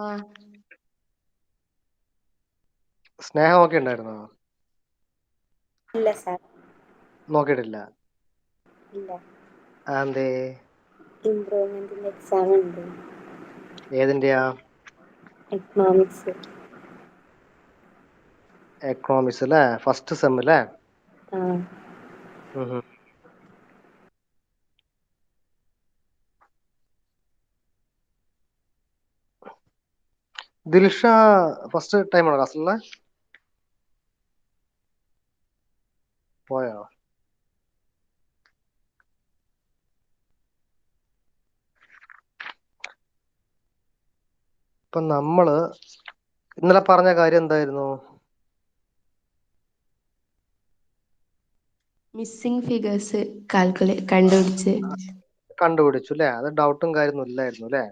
ആ സ്നേഹമൊക്കെ ഉണ്ടായിരുന്നോ? ഇല്ല സാർ. നോക്കിയിട്ടില്ല. ഇല്ല. അതെന്തേ? ഇംപ്രൂവ്മെന്റിന്റെ എക്സാം ഉണ്ട്. ഏതിന്റെയാ? എക്കണോമിക്സ്. എക്കണോമിക്സ് അല്ലേ? ഫസ്റ്റ് സെം അല്ലേ? ആ ഉം. ദിൽഷ ഫസ്റ്റ് ടൈമാണോ ക്ലാസ്സിലുള്ള? പോയോ? ഇപ്പൊ നമ്മള് ഇന്നലെ പറഞ്ഞ കാര്യം എന്തായിരുന്നു? മിസ്സിംഗ് ഫിഗേഴ്സ് കണ്ടുപിടിച്ച്. കണ്ടുപിടിച്ചു അല്ലേ? അത് ഡൗട്ടും കാര്യമൊന്നും ഇല്ലായിരുന്നു അല്ലേ?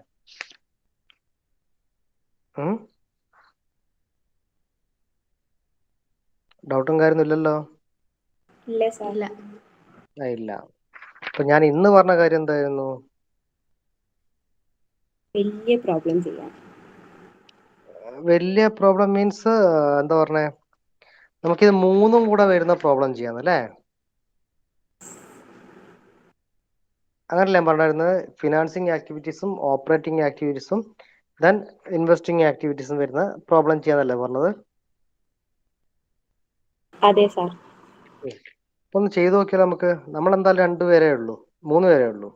ഡൗട്ടും കാര്യമൊന്നും ഇല്ലല്ലോ? ഇല്ല സാർ. ഇല്ല. അപ്പൊ ഞാൻ ഇന്ന് പറഞ്ഞ കാര്യം എന്തായിരുന്നു? വലിയ പ്രോബ്ലം ചെയ്യാം. വലിയ പ്രോബ്ലം മീൻസ് എന്താ പറഞ്ഞേ? നമുക്കിത് മൂന്നും കൂടെ വരുന്ന പ്രോബ്ലം ചെയ്യാന്നല്ലേ? അങ്ങനല്ലേ ഞാൻ പറഞ്ഞിരുന്നത്? ഫിനാൻസിങ് ആക്ടിവിറ്റീസും ഓപ്പറേറ്റിംഗ് ആക്ടിവിറ്റീസും ദെൻ ഇൻവെസ്റ്റിംഗ് ആക്ടിവിറ്റീസും വരുന്ന പ്രോബ്ലം ചെയ്യാന്നല്ലേ പറഞ്ഞത്? അതെ സാർ. അപ്പൊ ഒന്ന് ചെയ്തു നോക്കിയാൽ നമുക്ക്. നമ്മൾ എന്തായാലും 2 പേരേ ഉള്ളൂ, 3 പേരേ ഉള്ളൂ.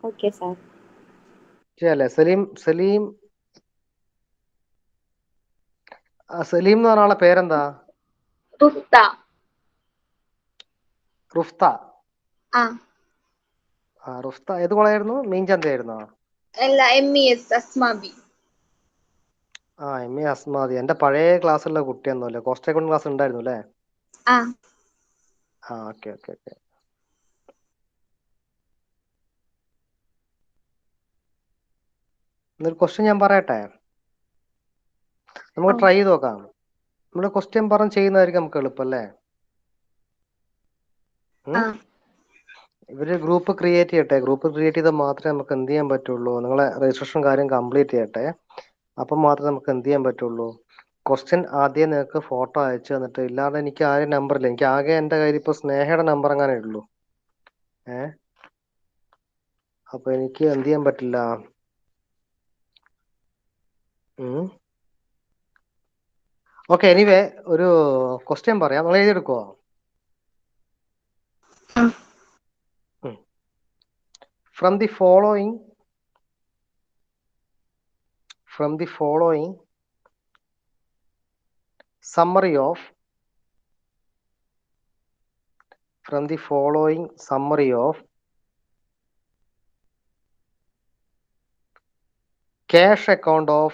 Okay sir. ചെയ്യാല്ലേ? സലീം സലീം സലീം എന്ന് പറഞ്ഞ ആളെ പേരെന്താ? റുഫ്ത. റുഫ്ത. ആ റുഫ്ത ഏത് കോളേജായിരുന്നു? മീൻചന്തയായിരുന്നോ? അല്ല, MES അസ്മാബി. ME അസ്മാദി. എന്റെ പഴയ ക്ലാസ്സിലുള്ള കുട്ടിയൊന്നുമല്ലേ? കോസ്റ്റ് അക്കൗണ്ട് ക്ലാസ് ഉണ്ടായിരുന്നു അല്ലേ? ആ ഓക്കെ ഓക്കെ ഓക്കെ. എന്നൊരു ക്വസ്റ്റ്യൻ ഞാൻ പറയട്ടെ? നമുക്ക് ട്രൈ ചെയ്ത് നോക്കാം. നമ്മുടെ ക്വസ്റ്റ്യൻ പറഞ്ഞ് ചെയ്യുന്നതായിരിക്കും നമുക്ക് എളുപ്പം അല്ലേ? ആ ഇവര് ഗ്രൂപ്പ് ക്രിയേറ്റ് ചെയ്യട്ടെ. ഗ്രൂപ്പ് ക്രിയേറ്റ് ചെയ്താൽ മാത്രമേ നമുക്ക് എന്ത് ചെയ്യാൻ പറ്റുള്ളൂ? നിങ്ങളെ രജിസ്ട്രേഷൻ കാര്യം കംപ്ലീറ്റ് ചെയ്യട്ടെ. അപ്പം മാത്രമേ നമുക്ക് എന്ത് ചെയ്യാൻ പറ്റുള്ളൂ? ക്വസ്റ്റ്യൻ ആദ്യം നിങ്ങൾക്ക് ഫോട്ടോ അയച്ചു തന്നിട്ട്, ഇല്ലാതെ എനിക്ക് ആരും നമ്പറില്ല. എനിക്ക് ആകെ എൻ്റെ കയ്യിൽ ഇപ്പോൾ സ്നേഹയുടെ നമ്പർ എങ്ങനെ ഉള്ളൂ. അപ്പൊ എനിക്ക് എന്ത് ചെയ്യാൻ പറ്റില്ല. ഓക്കെ, എനിവേ ഒരു ക്വസ്റ്റ്യൻ പറയാം. നിങ്ങൾ എഴുതിയെടുക്കുവോ? From the following summary of cash account of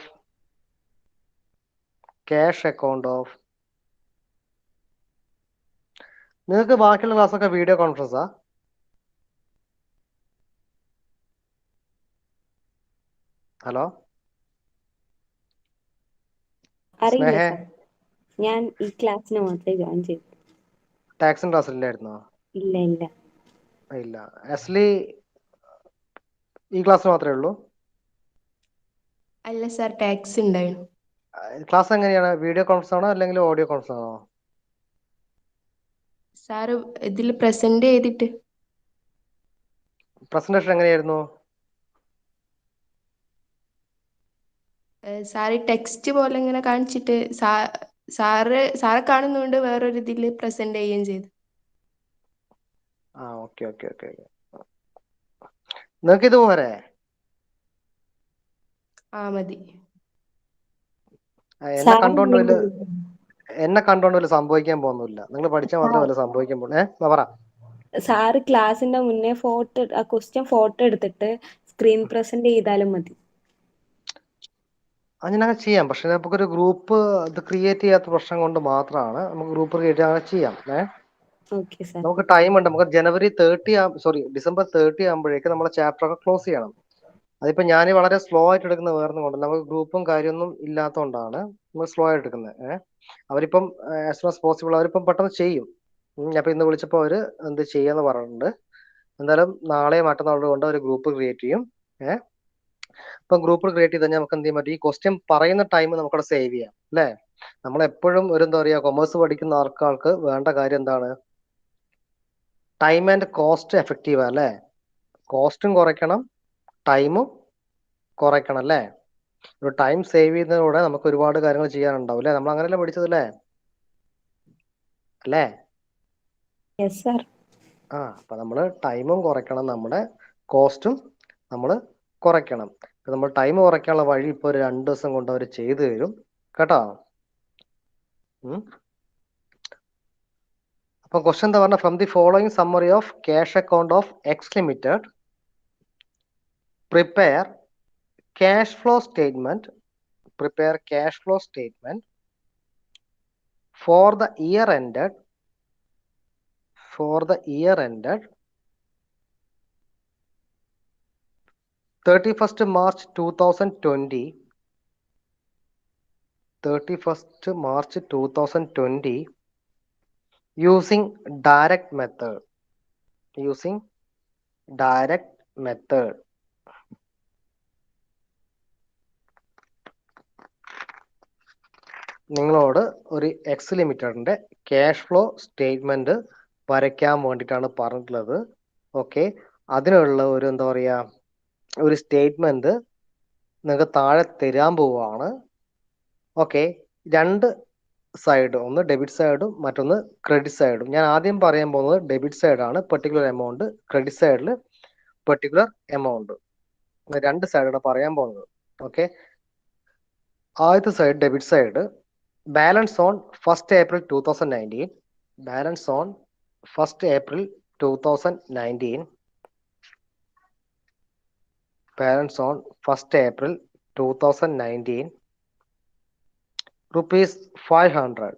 നിങ്ങൾക്ക് ബാക്കിയുള്ള ക്ലാസ്സൊക്കെ വീഡിയോ കോൺഫറൻസാ? ഹലോ അറിയില്ല സ്നേഹേ, സാർ. ഞാൻ ഈ ക്ലാസ്സിന് മാത്രമേ ജോയിൻ ചെയ്തു. ടാക്സിൻ ക്ലാസ് ഇല്ലായിരുന്നോ? ഇല്ല ഇല്ല. ഇല്ല. അസ്ലി ഈ ക്ലാസ് മാത്രമേ ഉള്ളൂ? അല്ല സാർ, ടാക്സ് ഉണ്ടായിരുന്നു. ക്ലാസ് എങ്ങനെയാണ്? വീഡിയോ കോൺഫറൻസ് ആണോ അല്ലെങ്കിൽ ഓഡിയോ കോൺഫറൻസ് ആണോ? സാറ് ഇതിൽ പ്രസന്റ് ചെയ്തിട്ട്. പ്രസന്റേഷൻ എങ്ങനെയായിരുന്നു? സാറ് ടെക്സ്റ്റ് പോലെ ഇങ്ങനെ കാണിച്ചിട്ട് സാറെ കാണുന്നുണ്ട്, വേറൊരു ഇതിൽ പ്രസന്റ് ചെയ്യുകയും ചെയ്തു. Okay okay okay. നിങ്ങൾക്ക് ഇത് പോരെ? മതി. എന്നെ കണ്ടോണ്ട് വല്ല സംഭവിക്കാൻ പോകുന്നില്ല. നിങ്ങൾ പഠിച്ചാൽ മാത്രമേ വല്ല സംഭവിക്കാൻ പോകും. പറ. സാറ് ക്ലാസിന്റെ മുന്നേ ക്വസ്റ്റ്യൻ ഫോട്ടോ എടുത്തിട്ട് സ്ക്രീൻ പ്രസന്റ് ചെയ്താലും മതി. അങ്ങനെ ചെയ്യാം. പക്ഷെ നമുക്കൊരു ഗ്രൂപ്പ് ഇത് ക്രിയേറ്റ് ചെയ്യാത്ത പ്രശ്നം കൊണ്ട് മാത്രമാണ് നമുക്ക് ഗ്രൂപ്പ് ക്രിയേറ്റ് അങ്ങനെ ചെയ്യാം. നമുക്ക് ടൈം ഉണ്ട്. നമുക്ക് ഡിസംബർ 30 ആകുമ്പോഴേക്ക് നമ്മളെ ചാപ്റ്റർ ഒക്കെ ക്ലോസ് ചെയ്യണം. അതിപ്പോ ഞാൻ വളരെ സ്ലോ ആയിട്ട് എടുക്കുന്നത് വേറെ കൊണ്ട്, നമുക്ക് ഗ്രൂപ്പും കാര്യമൊന്നും ഇല്ലാത്തതുകൊണ്ടാണ് നമ്മൾ സ്ലോ ആയിട്ട് എടുക്കുന്നത്. അവരിപ്പം ആസ് സൂൺ ആസ് പോസിബിൾ അവരിപ്പം പെട്ടെന്ന് ചെയ്യും. അപ്പൊ ഇന്ന് വിളിച്ചപ്പോൾ അവര് എന്ത് ചെയ്യാന്ന് പറഞ്ഞിട്ടുണ്ട്. എന്തായാലും നാളെ മറ്റന്നാളോ കൊണ്ട് ഒരു ഗ്രൂപ്പ് ക്രിയേറ്റ് ചെയ്യും. ഇപ്പം ഗ്രൂപ്പ് ക്രിയേറ്റ് ചെയ്ത് കഴിഞ്ഞാൽ നമുക്ക് എന്ത് ചെയ്യാൻ പറ്റും, ഈ ക്വസ്റ്റ്യൻ പറയുന്ന ടൈം നമുക്കവിടെ സേവ് ചെയ്യാം അല്ലേ. നമ്മളെപ്പോഴും ഒരു എന്താ പറയുക, കൊമേഴ്സ് പഠിക്കുന്ന ആൾക്കാർക്ക് വേണ്ട കാര്യം എന്താണ്, ടൈം ആൻഡ് കോസ്റ്റ് എഫക്റ്റീവ് അല്ലേ. കോസ്റ്റും കുറയ്ക്കണം, ടൈമും കുറയ്ക്കണം അല്ലേ. ഒരു ടൈം സേവ് ചെയ്യുന്നതിലൂടെ നമുക്ക് ഒരുപാട് കാര്യങ്ങൾ ചെയ്യാനുണ്ടാവും അല്ലേ. നമ്മൾ അങ്ങനെയല്ലേ പഠിച്ചത് അല്ലേ. അപ്പൊ നമ്മൾ ടൈമും കുറയ്ക്കണം, നമ്മുടെ കോസ്റ്റും നമ്മൾ കുറയ്ക്കണം. നമ്മൾ ടൈം കുറയ്ക്കാനുള്ള വഴി ഇപ്പോൾ ഒരു 2 ദിവസം കൊണ്ട് അവർ ചെയ്തു തരും കേട്ടോ. അപ്പൊ ക്വസ്റ്റ്യൻ എന്താ പറഞ്ഞ, from the following summary of cash account of X limited prepare cash flow statement for the year ended 31st March 2020 using direct method. നിങ്ങളോട് ഒരു എക്സ് ലിമിറ്റഡിന്റെ ക്യാഷ് ഫ്ലോ സ്റ്റേറ്റ്മെന്റ് വരയ്ക്കാൻ വേണ്ടിയിട്ടാണ് പറഞ്ഞിട്ടുള്ളത്. ഓക്കെ, അതിനുള്ള ഒരു എന്താ പറയാ, ഒരു സ്റ്റേറ്റ്മെന്റ് നിങ്ങൾക്ക് താഴെ തരാൻ പോവുകയാണ്. ഓക്കെ, 2 സൈഡ്, ഒന്ന് ഡെബിറ്റ് സൈഡും മറ്റൊന്ന് ക്രെഡിറ്റ് സൈഡും. ഞാൻ ആദ്യം പറയാൻ പോകുന്നത് ഡെബിറ്റ് സൈഡാണ്, പെർട്ടിക്കുലർ എമൗണ്ട്. ക്രെഡിറ്റ് സൈഡിൽ പെർട്ടിക്കുലർ എമൗണ്ട്. 2 സൈഡാണ് പറയാൻ പോകുന്നത്. ഓക്കെ, ആദ്യത്തെ side debit side. Balance on 1st April 2019. Balance on 1st April 2019. Balance on 1st April 2019. Rupees 500.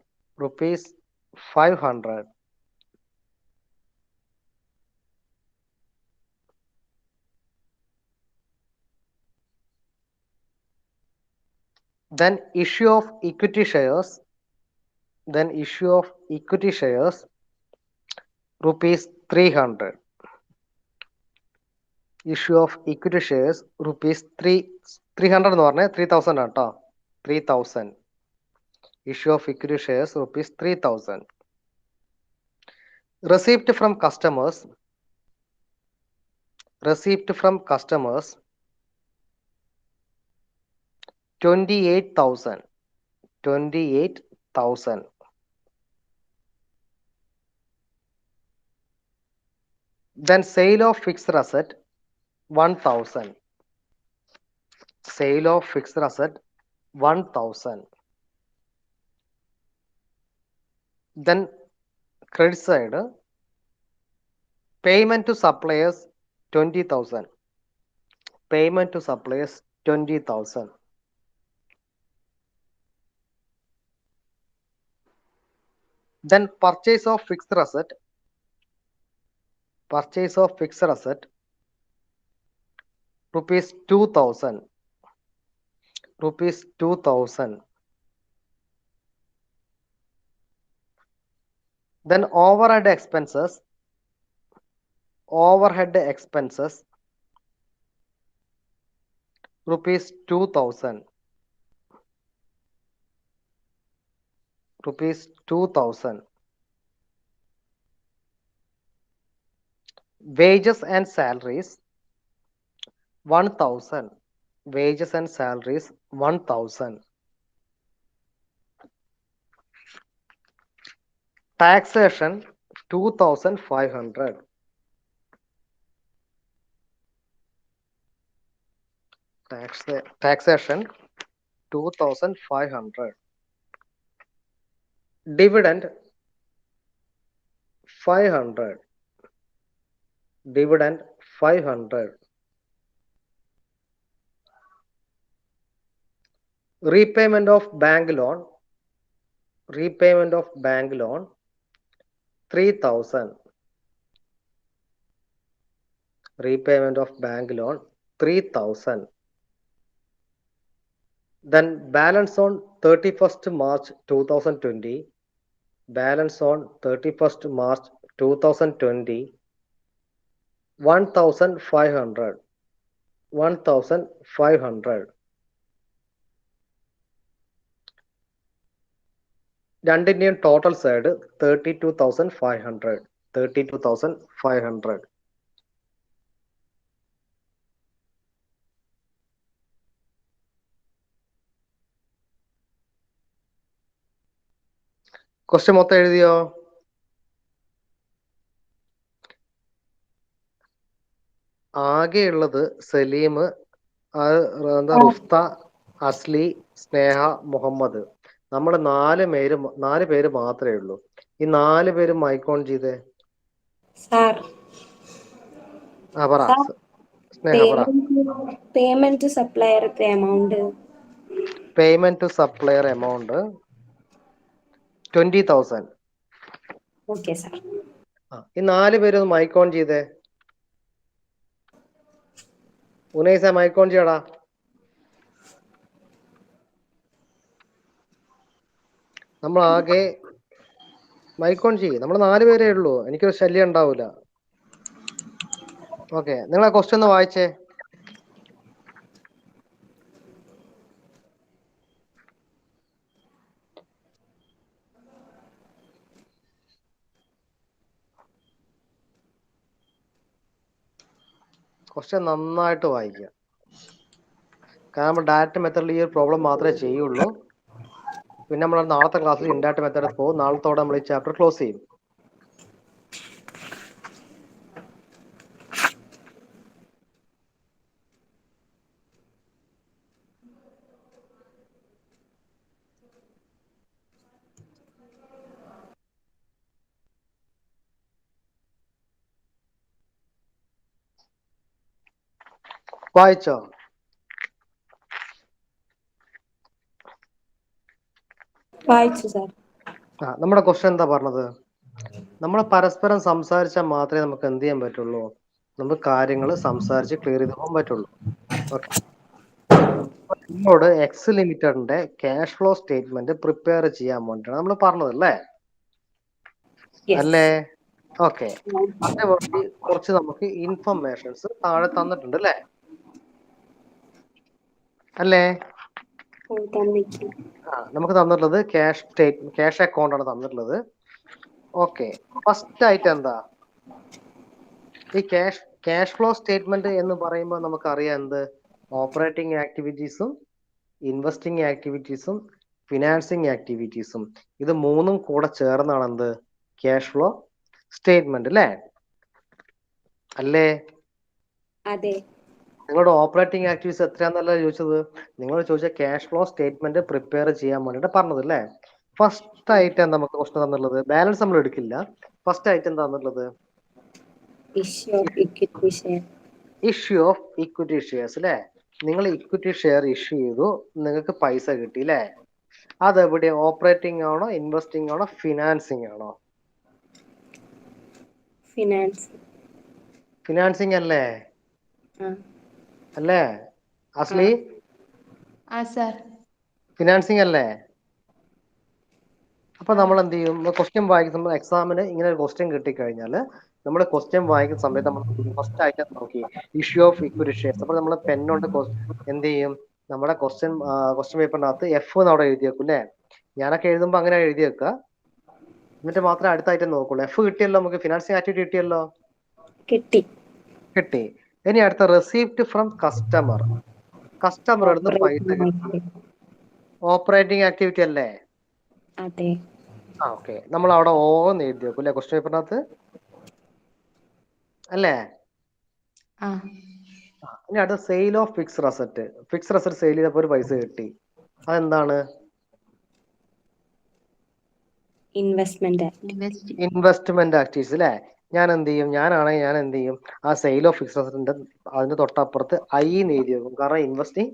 Then issue of equity shares. Rupees 300. Issue of equity shares rupees 300 എന്ന് പറഞ്ഞാൽ 3000 ആണ് കേട്ടോ. 3000. Issue of equity shares rupees 3000. Receipt from customers 28,000. Then sale of fixed asset 1,000. Sale of fixed asset 1,000. Then credit side, payment to suppliers 20,000. Payment to suppliers 20,000. Then purchase of fixed asset rupees 2,000. Then overhead expenses rupees 2,000. Wages and salaries 1,000. 1,000. Taxation 2,500. Taxation 2,500. Dividend 500. Repayment of bank loan 3,000. Repayment of bank loan 3,000. Then balance on 31st March 2020. Balance on 31st March 2020. 1,500. 1,500. രണ്ടിന്റെയും total side 32,500. 32,500. Question മൊത്തം എഴുതിയോ? ആകെയുള്ളത് സലീം, എന്താ റുഫ്ത, അസ്ലി, സ്നേഹ, മുഹമ്മദ്. നമ്മൾ 4 പേര് മാത്രമേ ഉള്ളൂ. ഈ 4 പേരും മൈക്ക് ഓൺ ചെയ്തേ. പറ സ്നേഹ പറ. പേയ്മെന്റ് ടു സപ്ലയർക്ക് amount payment to supplier amount 20,000. Okay sir. ഈ 4 പേര് മൈക്ക് ഓൺ ചെയ്തേ. ഉനൈസ മൈക്ക് ഓൺ ചെയ്യടാ. നമ്മൾ ആകെ മൈക്ക് ഓൺ ചെയ്യും. നമ്മൾ 4 പേരേ ഉള്ളൂ. എനിക്കൊരു ശല്യം ഉണ്ടാവൂല. ഓക്കെ, നിങ്ങൾ ആ ക്വസ്റ്റ്യൻ ഒന്ന് വായിച്ചേ. ക്വസ്റ്റ്യൻ നന്നായിട്ട് വായിക്കുക. കാരണം നമ്മൾ ഡയറക്റ്റ് മെത്തേഡിൽ ഈ ഒരു പ്രോബ്ലം മാത്രമേ ചെയ്യുള്ളൂ. പിന്നെ നമ്മൾ നാളത്തെ ക്ലാസ്സിൽ ഇൻഡയറക്റ്റ് മെത്തേഡ് പോകും. നാളത്തോടെ നമ്മൾ ഈ ചാപ്റ്റർ ക്ലോസ് ചെയ്യും. വായിച്ചോ? വായിച്ചു സാർ. നമ്മുടെ ക്വസ്റ്റ്യൻ എന്താ പറഞ്ഞത്? നമ്മൾ പരസ്പരം സംസാരിച്ചാൽ മാത്രമേ നമുക്ക് എന്ത് ചെയ്യാൻ പറ്റുള്ളൂ? നമുക്ക് കാര്യങ്ങൾ സംസാരിച്ച് ക്ലിയർ ചെയ്ത് പോകാൻ പറ്റുള്ളൂ. ഓക്കെ, നമ്മളോട് എക്സ് ലിമിറ്റഡിന്റെ ക്യാഷ് ഫ്ലോ സ്റ്റേറ്റ്മെന്റ് പ്രിപ്പയർ ചെയ്യാൻ വേണ്ടിയിട്ടാണ് നമ്മൾ പറഞ്ഞത് അല്ലേ? അല്ലേ? ഓക്കെ, അതേപോലെ കുറച്ച് നമുക്ക് ഇൻഫർമേഷൻസ് താഴെ തന്നിട്ടുണ്ട് അല്ലേ? അല്ലേ? നമുക്ക് തന്നിട്ടുള്ളത് ക്യാഷ് അക്കൗണ്ട് ആണ് തന്നിട്ടുള്ളത്. ഓക്കെ, ഫസ്റ്റ് ആയിട്ട് എന്താ ഈ ക്യാഷ് ഫ്ലോ സ്റ്റേറ്റ്മെന്റ് എന്ന് പറയുമ്പോൾ നമുക്കറിയാം എന്ത്? ഓപ്പറേറ്റിംഗ് ആക്ടിവിറ്റീസും ഇൻവെസ്റ്റിംഗ് ആക്ടിവിറ്റീസും ഫിനാൻസിങ് ആക്ടിവിറ്റീസും ഇത് മൂന്നും കൂടെ ചേർന്നാണ് എന്ത്? ക്യാഷ് ഫ്ലോ സ്റ്റേറ്റ്മെന്റ് അല്ലേ? അല്ലേ? അതെ. നിങ്ങളുടെ ഓപ്പറേറ്റിംഗ് ആക്ടിവിറ്റീസ് എത്രയാണെന്നല്ല ചോദിച്ചത്. നിങ്ങൾ ചോദിച്ച ക്യാഷ് ഫ്ലോ സ്റ്റേറ്റ്മെന്റ് പ്രിപ്പയർ ചെയ്യാൻ വേണ്ടിയിട്ട് പറഞ്ഞത് അല്ലേ? ഫസ്റ്റ് ആയിട്ട് എന്താ നമുക്ക് ക്വസ്റ്റൻ തന്നിട്ടുള്ളത്? ബാലൻസ് നമ്മൾ എടുക്കില്ല. ഫസ്റ്റ് ആയിട്ട് എന്താ തന്നിട്ടുള്ളത്? Issue of equity share. Issue of equity shares അല്ലേ? നിങ്ങൾ ഇക്വിറ്റി ഷെയർ ഇഷ്യൂ ചെയ്തു, നിങ്ങൾക്ക് പൈസ കിട്ടി അല്ലേ? അതെവിടെ? ഓപ്പറേറ്റിംഗ് ആണോ, ഇൻവെസ്റ്റിംഗ് ആണോ, ഫിനാൻസിങ് ആണോ? ഫിനാൻസിങ് അല്ലേ? അല്ലേ അസ്ലി? ഫിനാൻസിങ് അല്ലേ? അപ്പൊ നമ്മൾ എന്ത് ചെയ്യും? ക്വസ്റ്റ്യൻ വായിക്കുമ്പോൾ എക്സാമിന് ഇങ്ങനെ ഒരു ക്വസ്റ്റ്യൻ കിട്ടിക്കഴിഞ്ഞാൽ നമ്മൾ ക്വസ്റ്റ്യൻ വായിക്കുന്ന സമയത്ത് നമ്മൾ ഫസ്റ്റ് ആയിട്ട് നോക്കി ഇഷ്യൂ ഓഫ് ഇക്വിറ്റി ഷെയർസ്. അപ്പോൾ നമ്മൾ പെണ്ണുകൊണ്ട് എന്ത് ചെയ്യും? നമ്മുടെ ക്വസ്റ്റ്യൻ പേപ്പറിനകത്ത് എഫ് എന്ന് അവിടെ എഴുതി വെക്കും അല്ലേ? ഞാനൊക്കെ എഴുതുമ്പോൾ അങ്ങനെ എഴുതി വെക്കുക. എന്നിട്ട് മാത്രമേ അടുത്തായിട്ട് നോക്കുള്ളൂ. എഫ് കിട്ടിയല്ലോ, നമുക്ക് ഫിനാൻസിങ് ആക്ടിവിറ്റി കിട്ടിയല്ലോ. കിട്ടി. ഇനി അടുത്ത റെസീപ്റ്റ് ഫ്രം കസ്റ്റമർ. കസ്റ്റമർ അടുത്ത് പൈസ കിട്ടി. ഓപ്പറേറ്റിംഗ് ആക്ടിവിറ്റി അല്ലേ? അതെ. ഓക്കെ, നമ്മൾ അവിടെ ഓ എന്ന് എഴുതി വെക്കും അല്ലേ ക്വസ്റ്റ്യൻ പേപ്പറിനകത്ത് അല്ലേ? ഇനി അടുത്ത sale of fixed asset. Fixed asset sale ചെയ്തപ്പോൾ ഒരു പൈസ കിട്ടി. അതെന്താണ്? ഇൻവെസ്റ്റ്മെന്റ് ആക്ടിവിറ്റീസ് അല്ലേ? ഞാൻ എന്ത് ചെയ്യും? ആ സെയിൽ ഓഫ് ഫിക്സ്ഡ് അസറ്റിന്റെ അതിന്റെ തൊട്ടപ്പുറത്ത് ഐ എന്ന് എഴുതി വെക്കും. കാരണം ഇൻവെസ്റ്റിംഗ്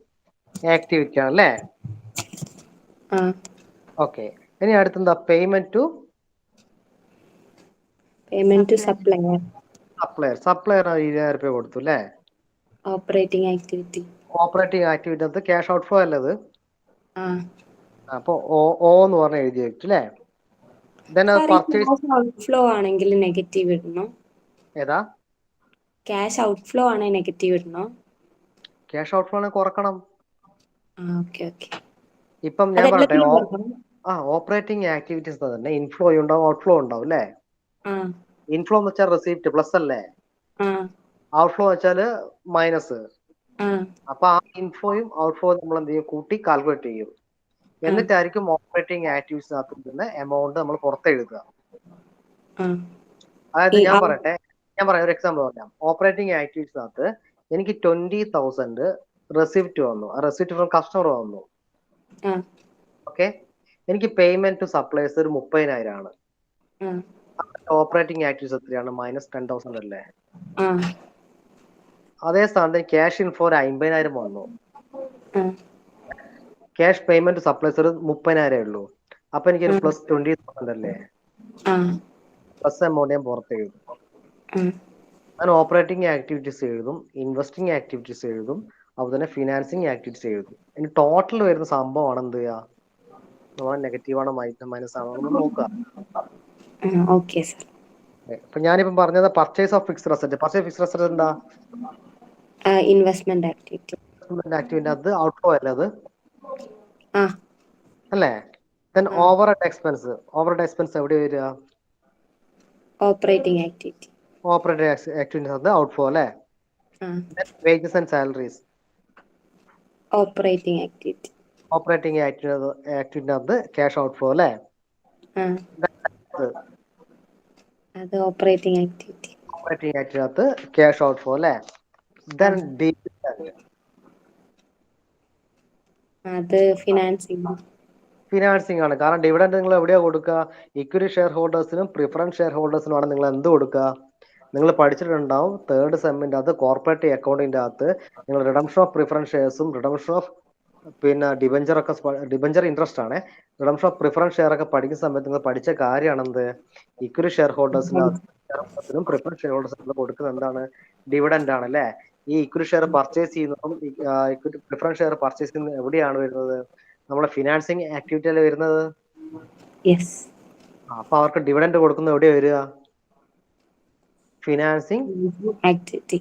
ആക്ടിവിറ്റി ആണല്ലേ? ഓക്കെ, ഇനി അടുത്തെന്താ? Payment to supplier. സപ്ലയർ 20,000 രൂപ കൊടുത്തു അല്ലേ? Operating activity cash out flow അല്ലത്. അപ്പൊ ഓ എന്ന് പറഞ്ഞ എഴുതി വെച്ചു അല്ലേ? ഔട്ട്ഫ്ലോ ആണെങ്കിൽ നെഗറ്റീവ് ഇടണം. ഏതാ? ക്യാഷ് ഔട്ട്ഫ്ലോ ആണ് നെഗറ്റീവ് ഇടണോ? ക്യാഷ് ഔട്ട്ഫ്ലോ ആണ് കുറക്കണം. Okay okay. ഇപ്പം ഞാൻ പറയട്ടെ, അതെല്ലാത്തിലും കുറക്കണം. ഓപ്പറേറ്റിംഗ് ആക്ടിവിറ്റീസ് തന്നെ ഇൻഫ്ലോ ഉണ്ടാവും ഔട്ട്ഫ്ലോ ഉണ്ടാവും അല്ലേ? ആ ഇൻഫ്ലോ എന്ന് വെച്ചാൽ റെസിപ്റ്റ് പ്ലസ് അല്ലേ? ആ ഔട്ട്ഫ്ലോ വെച്ചാല് മൈനസ്. ആ അപ്പൊ ആ ഇൻഫ്ലോയും ഔട്ട്ഫ്ലോയും നമ്മൾ എന്ത് ചെയ്യും, കൂട്ടി കാൽക്കുലേറ്റ് ചെയ്യും. എന്നിട്ടായിരിക്കും ഓപ്പറേറ്റിംഗ് ആക്ടിവിറ്റീസിനകത്ത് നിന്ന് എമൗണ്ട് നമ്മൾ പുറത്തെഴുതുക. ആ. അതായത് ഈ ഞാൻ പറയാം ഒരു എക്സാമ്പിൾ പറയാം. ഓപ്പറേറ്റിംഗ് ആക്ടിവിറ്റീസിനകത്ത് എനിക്ക് 20,000 റെസിപ്റ്റ് വന്നു, റെസിപ്റ്റ് ഫ്രം കസ്റ്റമർ വന്നു. ആ ഓക്കെ, എനിക്ക് പേയ്മെന്റ് ടു സപ്ലൈസ് ഒരു 30,000 ആണ്. ആ ഓപ്പറേറ്റിംഗ് ആക്ടിവിറ്റീസ് എത്രയാണ്? -10,000 അല്ലേ? ആ അതേ സ്ഥാനത്ത് ക്യാഷ് ഇൻഫ്ലോ ഒരു 50,000 വന്നു. ആ ക്യാഷ് പേയ്മെന്റ് ടു സപ്ലൈസ് ഒരു 30,000 ഉള്ളൂ. അപ്പൊ എനിക്കൊരു പ്ലസ് 20,000 അല്ലേ? ആ പ്ലസ് എമൗണ്ട് ഞാൻ പുറത്ത് എഴുതും. ഞാൻ ഓപ്പറേറ്റിംഗ് ആക്ടിവിറ്റീസ് എഴുതും, ഇൻവെസ്റ്റിംഗ് ആക്ടിവിറ്റീസ് എഴുതും, അതുപോലെ തന്നെ ഫിനാൻസിങ് ആക്ടിവിറ്റീസ് എഴുതും. ഇനി ടോട്ടൽ വരുന്ന സംഭവമാണ് എന്ത് ചെയ്യുക, നമ്മൾ നെഗറ്റീവ് ആണോ മൈനസ് ആണോ നമ്മൾ നോക്കുക. Okay sir. ഇപ്പൊ ഞാനിപ്പം പറഞ്ഞത് purchase of fixed asset. Purchase fixed asset എന്താ? Investment activity. അത് ഔട്ട്ഫ്ലോ അല്ലേ അത്? ആ അല്ലേ? Then overhead expense. Overhead expense എവിടെ വരിക? Operating activity. ഓപ്പറേറ്റിംഗ് ആക്ടിവിറ്റീസ് അത് ഔട്ട്ഫ്ലോ അല്ലേ? Wages and salaries. Operating activity. Operating activity cash outflow അല്ലേ? അത് operating activity. Operating activity cash outflow അല്ലേ? Then dividend. അത് ഫിനാൻസിങ്. ഫിനാൻസിങ് ആണ്. കാരണം ഡിവിഡന്റ് നിങ്ങൾ എവിടെയാ കൊടുക്കുക? ഇക്വിറ്റി ഷെയർ ഹോൾഡേഴ്സിനും പ്രിഫറൻസ് ഷെയർ ഹോൾഡേഴ്സിനുമാണ് നിങ്ങൾ എന്ത് കൊടുക്കുക? നിങ്ങൾ പഠിച്ചിട്ടുണ്ടാവും തേർഡ് സെമ്മിന്റെ അകത്ത് കോർപ്പറേറ്റ് അക്കൗണ്ടിന്റെ അകത്ത് നിങ്ങൾ റിഡംഷൻ ഓഫ് പ്രിഫറൻസ് ഷെയർസും റിഡംഷൻ ഓഫ് ഡിബഞ്ചർ ഒക്കെ, ഡിബഞ്ചർ ഇൻട്രസ്റ്റ് ആണ്. റിഡംഷൻ ഓഫ് പ്രിഫറൻസ് ഷെയർ ഒക്കെ പഠിക്കുന്ന സമയത്ത് നിങ്ങൾ പഠിച്ച കാര്യമാണെന്ത്? ഇക്വിറ്റി ഷെയർ ഹോൾഡേഴ്സിനും പ്രിഫറൻസ് ഷെയർ ഹോൾഡേഴ്സിനും കൊടുക്കുന്നത് എന്താണ്? ഡിവിഡന്റ് ആണ് അല്ലേ? ഈ ഇക്വിറ്റി ഷെയർ പർച്ചേസ് ചെയ്യുന്നതും ഇക്വിറ്റി പ്രിഫറൻസ് ഷെയർ പർച്ചേസ് ചെയ്യുന്നത് എവിടെയാണ് വരുന്നത്? നമ്മളെ ഫിനാൻസിങ് ആക്ടിവിറ്റി അല്ലേ വരുന്നത്? അപ്പൊ അവർക്ക് ഡിവിഡന്റ് കൊടുക്കുന്നത് എവിടെയാ വരിക? Financing activity.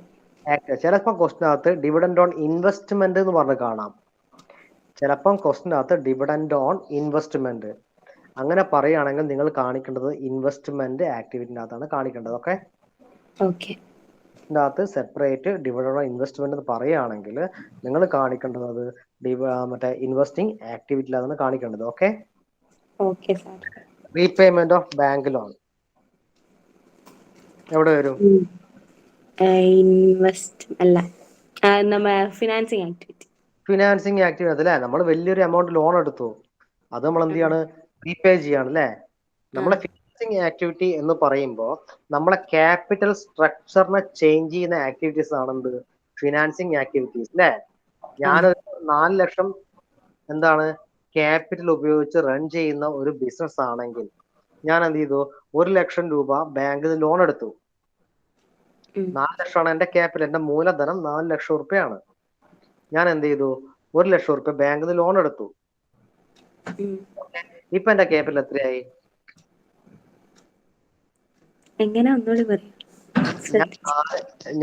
ചിലപ്പോൾ ക്വസ്റ്റിനകത്ത് ഡിവിഡന്റ് ഓൺ ഇൻവെസ്റ്റ്മെന്റ് എന്ന് പറഞ്ഞ് കാണാം. ചിലപ്പം ക്വസ്റ്റിനകത്ത് ഡിവിഡന്റ് ഓൺ ഇൻവെസ്റ്റ്മെന്റ് അങ്ങനെ പറയുകയാണെങ്കിൽ നിങ്ങൾ കാണിക്കേണ്ടത് ഇൻവെസ്റ്റ്മെന്റ് ആക്ടിവിറ്റിനകത്താണ് കാണിക്കേണ്ടത്. ഓക്കെ, ഇതിനകത്ത് സെപ്പറേറ്റ് ഡിവിഡന്റ് ഓൺ ഇൻവെസ്റ്റ്മെന്റ് എന്ന് പറയുകയാണെങ്കിൽ നിങ്ങൾ കാണിക്കേണ്ടത് മറ്റേ ഇൻവെസ്റ്റിംഗ് ആക്ടിവിറ്റിയിലാണ് കാണിക്കേണ്ടത്. Okay. Repayment of bank loan എവിടെ വരും? Financing activity. ഫിനാൻസിങ് ആക്ടിവിറ്റി അല്ലേ? നമ്മൾ വലിയൊരു എമൗണ്ട് ലോൺ എടുത്തു, അത് നമ്മൾ എന്ത് ചെയ്യാണ്? റീപേ ചെയ്യാണ് അല്ലേ? നമ്മളെ ഫിനാൻസിങ് ആക്ടിവിറ്റി എന്ന് പറയുമ്പോൾ നമ്മളെ ക്യാപിറ്റൽ സ്ട്രക്ചറിനെ ചേഞ്ച് ചെയ്യുന്ന ആക്ടിവിറ്റീസ് ആണെന്ത്? ഫിനാൻസിങ് ആക്ടിവിറ്റീസ് അല്ലേ? ഞാനൊരു 4 ലക്ഷം എന്താണ് ക്യാപിറ്റൽ ഉപയോഗിച്ച് റൺ ചെയ്യുന്ന ഒരു ബിസിനസ് ആണെങ്കിൽ ഞാൻ എന്ത് ചെയ്തു? 1 ലക്ഷം രൂപ ബാങ്കിൽ ലോൺ എടുത്തു. 4 ലക്ഷമാണ് എന്റെ ക്യാപിറ്റൽ, എന്റെ മൂലധനം 4 ലക്ഷം റുപ്യാണ്. ഞാൻ എന്ത് ചെയ്തു? 1 ലക്ഷം റുപ്യ ബാങ്കിൽ നിന്ന് ലോൺ എടുത്തു. ഇപ്പൊ എന്റെ ക്യാപിറ്റൽ എത്രയായി?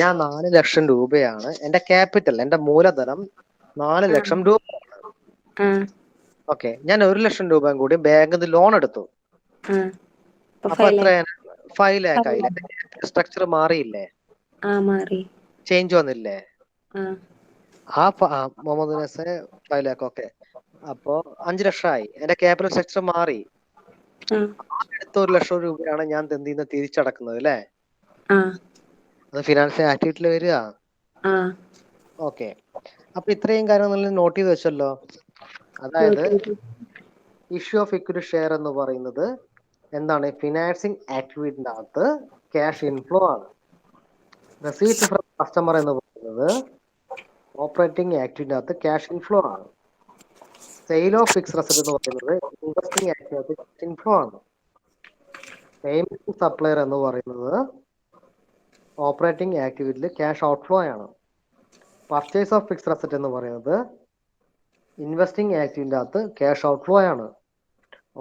ഞാൻ 4 ലക്ഷം രൂപയാണ് എന്റെ ക്യാപിറ്റൽ, എന്റെ മൂലധനം 4 ലക്ഷം രൂപയാണ്. ഓക്കെ, ഞാൻ 1 ലക്ഷം രൂപ കൂടി ബാങ്കിൽ നിന്ന് ലോൺ എടുത്തു. അപ്പൊ എത്രയാണ്? 5 ലാഖ് ആയില്ലേ? സ്ട്രക്ചർ മാറിയില്ലേ? ചേഞ്ച് വന്നില്ലേ? മുഹമ്മദ് നസർ 5 ലാഖ്. ഓക്കെ, അപ്പോ 5 ലക്ഷമായി. എന്റെ ക്യാപിറ്റൽ സ്ട്രക്ചർ മാറി. അടുത്ത 1 ലക്ഷം രൂപയാണ് ഞാൻ എന്ത് ചെയ്യുന്നത്? തിരിച്ചടക്കുന്നത് അല്ലേ? അത് ഫിനാൻഷ്യൽ ആക്ടിവിറ്റിയിൽ വരിക. ഓക്കെ, അപ്പൊ ഇത്രയും കാര്യങ്ങൾ നോട്ട് ചെയ്ത് വെച്ചല്ലോ. അതായത് ഇഷ്യൂ ഓഫ് ഇക്വിറ്റി ഷെയർ എന്ന് പറയുന്നത് എന്താണ്? ഫിനാൻസിങ് ആക്ടിവിറ്റിന്റെ അകത്ത് ക്യാഷ് ഇൻഫ്ലോ ആണ്. റെസീപ്റ്റ് ഫ്രം കസ്റ്റമർ എന്ന് പറയുന്നത് ഓപ്പറേറ്റിംഗ് ആക്ടിവിറ്റിന്റെ അകത്ത് ക്യാഷ് ഇൻഫ്ലോ ആണ്. സെയിൽ ഓഫ് ഫിക്സ്ഡ് അസറ്റ് എന്ന് പറയുന്നത് ഇൻവെസ്റ്റിംഗ് ആക്ടിവിറ്റി ക്യാഷ് ഇൻഫ്ലോ ആണ്. പേയ്മെന്റ് ടു സപ്ലയർ എന്ന് പറയുന്നത് ഓപ്പറേറ്റിംഗ് ആക്ടിവിറ്റിയിൽ ക്യാഷ് ഔട്ട്ഫ്ലോ ആണ്. പർച്ചേസ് ഓഫ് ഫിക്സ്ഡ് അസറ്റ് എന്ന് പറയുന്നത് ഇൻവെസ്റ്റിംഗ് ആക്ടിവിറ്റിന്റെ അകത്ത് ക്യാഷ് ഔട്ട്ഫ്ലോ ആണ്.